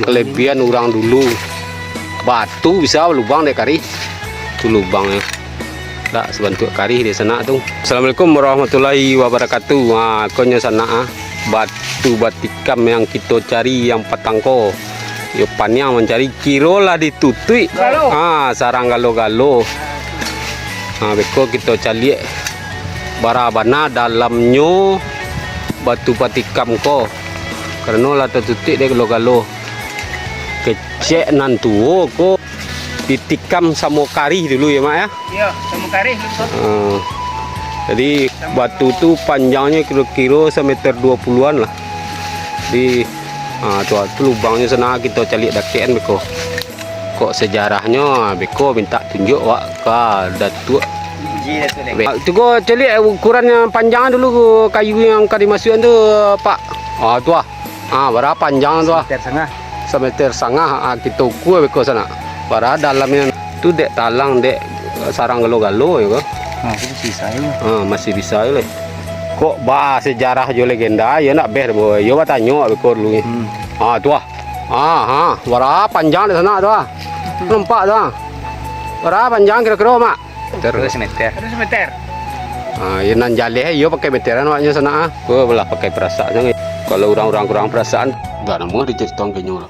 Kelebihan orang dulu batu bisa lubang deh kari itu lubangnya tak sebentuk kari di sana tuh. Assalamualaikum warahmatullahi wabarakatuh. Nah, konya sana batu batikam yang kita cari yang patangko yo panjang mencari kilo lah ditutui sarang galo-galo. Nah, beko kita cari barabana dalamnya batu batikam ko karena lah tertutik deh galo-galo kecek nantu ko ditikam sama kari dulu ya mak ya. Iya, sama kari dulu. Jadi batu tuh panjangnya kira-kira semeter 20-an lah. Di tuh lubangnya sana kita cari dakian beko. Kok sejarahnya beko minta tunjuk wak ka datuk. Itu kok cari ukurannya panjang dulu kayu yang kali masukan tuh Pak. Tuh. Berapa panjang tuh? Semeter setengah kita ukur beko sana. Para dalamnya tu dek talang dek sarang galo-galo ya kok. Masih bisa ya. Kok bah sejarah jo legenda ya nak ber boy. Yo tanya beko dulu. Tuh. Berapa panjang di sana tuh? Nampak tuh. Berapa panjang kira-kira mak? 2 meter. 2 meter. Ya nan jaleh yo pakai meteran maknya sana. Gua belah pakai perasaan. Kalau orang-orang kurang perasaan, enggak nemu diceritakan kenyol.